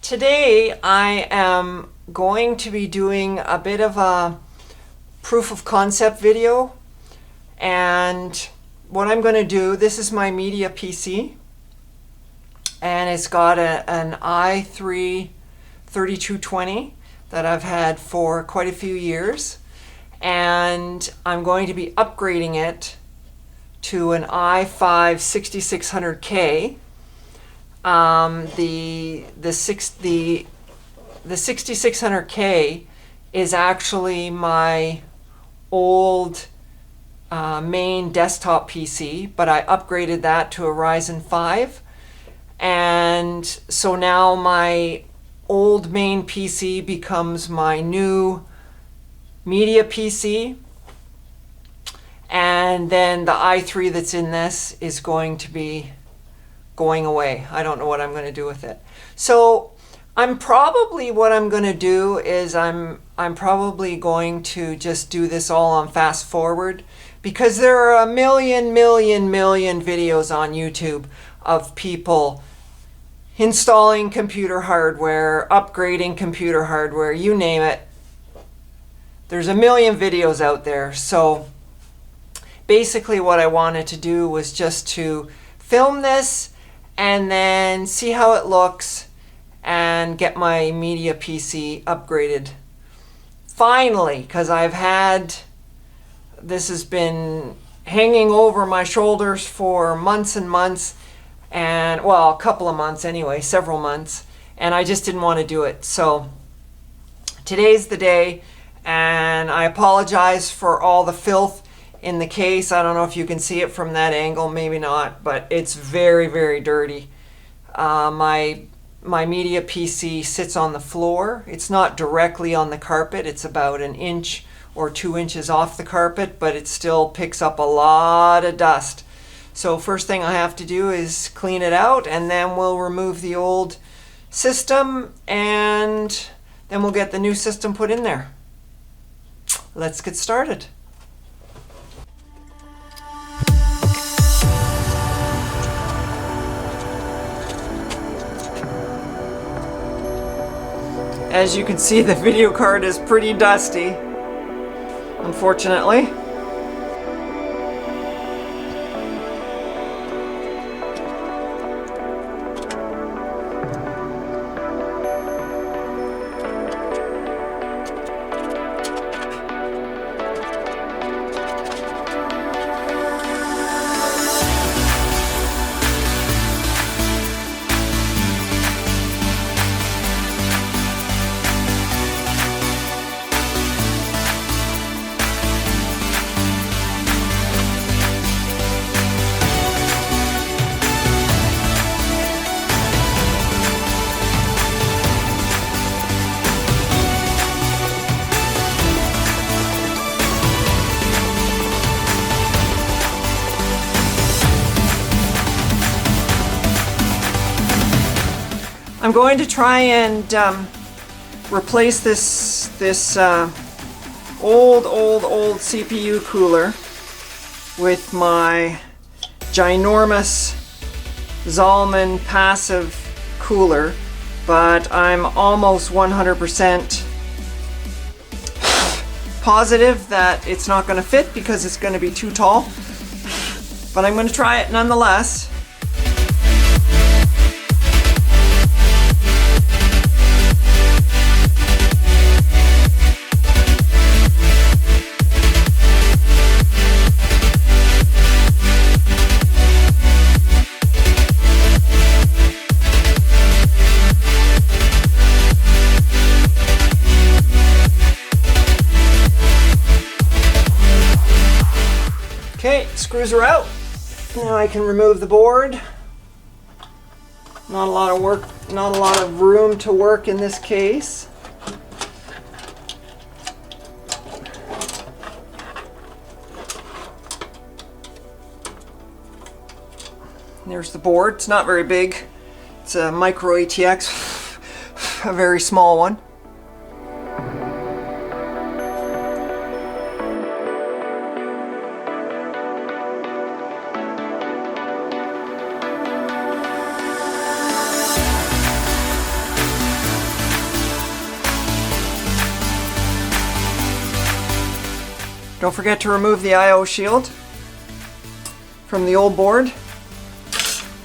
Today I am going to be doing a bit of a proof of concept video, and what I'm going to do, this is my media PC and it's got an i3 3220 that I've had for quite a few years, and I'm going to be upgrading it to an i5 6600K. The 6600K is actually my old main desktop PC, but I upgraded that to a Ryzen 5, and so now my old main PC becomes my new media PC, and then the i3 that's in this is going to be going away. I don't know what I'm going to do with it. So what I'm going to do is I'm probably going to just do this all on fast forward, because there are a million videos on YouTube of people installing computer hardware, upgrading computer hardware, you name it. There's a million videos out there. So basically what I wanted to do was just to film this and then see how it looks and get my media PC upgraded. Finally, because this has been hanging over my shoulders for months and months, and well, a couple of months anyway, several months, and I just didn't want to do it. So today's the day, and I apologize for all the filth in the case. I don't know if you can see it from that angle, maybe not, but it's very dirty. My media PC sits on the floor. It's not directly on the carpet. It's about an inch or 2 inches off the carpet, but it still picks up a lot of dust. So first thing I have to do is clean it out, and then we'll remove the old system, and then we'll get the new system put in there. Let's get started. As you can see, the video card is pretty dusty, unfortunately. I'm going to try and replace this old CPU cooler with my ginormous Zalman passive cooler, but I'm almost 100% positive that it's not going to fit because it's going to be too tall, but I'm going to try it nonetheless. Okay, screws are out. Now I can remove the board. Not a lot of work, not a lot of room to work in this case. There's the board. It's not very big. It's a micro ATX, a very small one. Don't forget to remove the I/O shield from the old board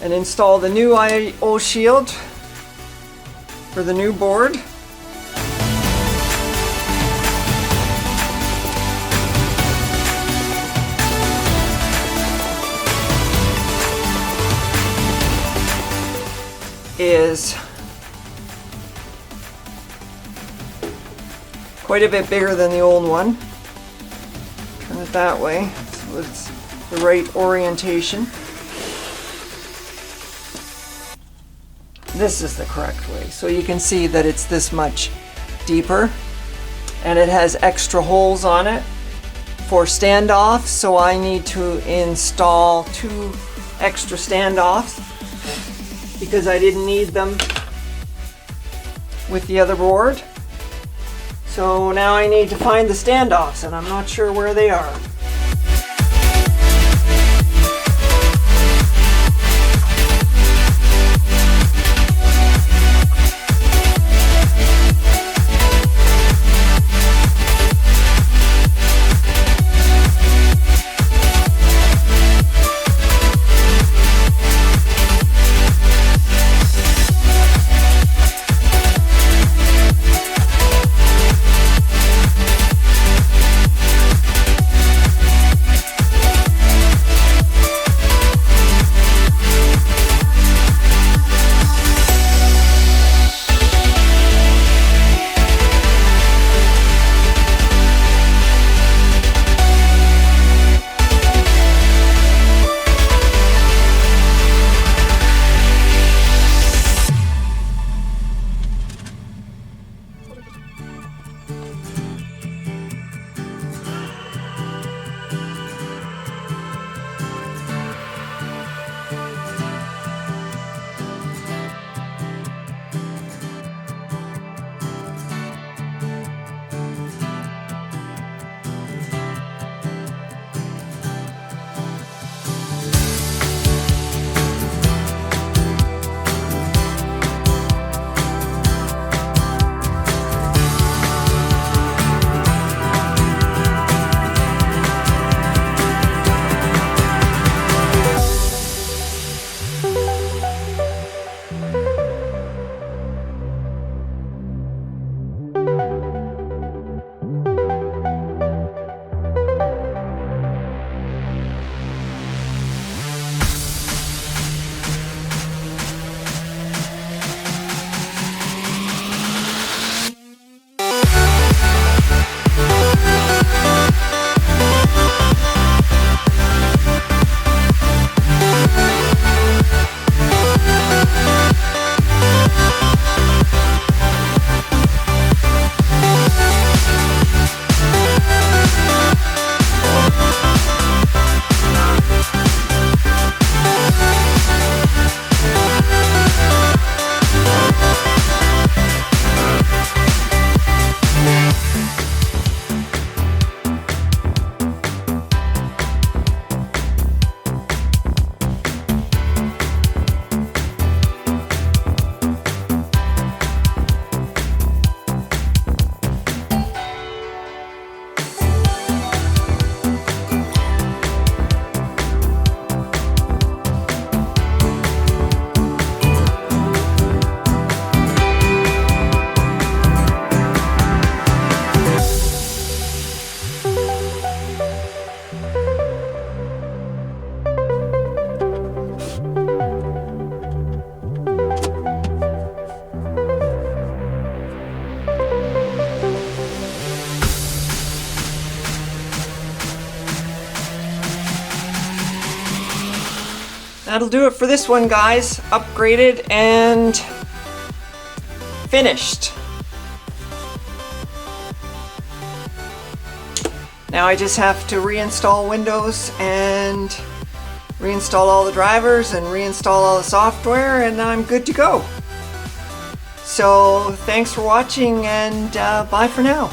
and install the new I/O shield for the new board. Is quite a bit bigger than the old one. Turn it that way so it's the right orientation. This is the correct way. So you can see that it's this much deeper, and it has extra holes on it for standoffs, so I need to install 2 extra standoffs because I didn't need them with the other board. So now I need to find the standoffs, and I'm not sure where they are. That'll do it for this one, guys. Upgraded and finished. Now I just have to reinstall Windows and reinstall all the drivers and reinstall all the software, and I'm good to go. So thanks for watching, and bye for now.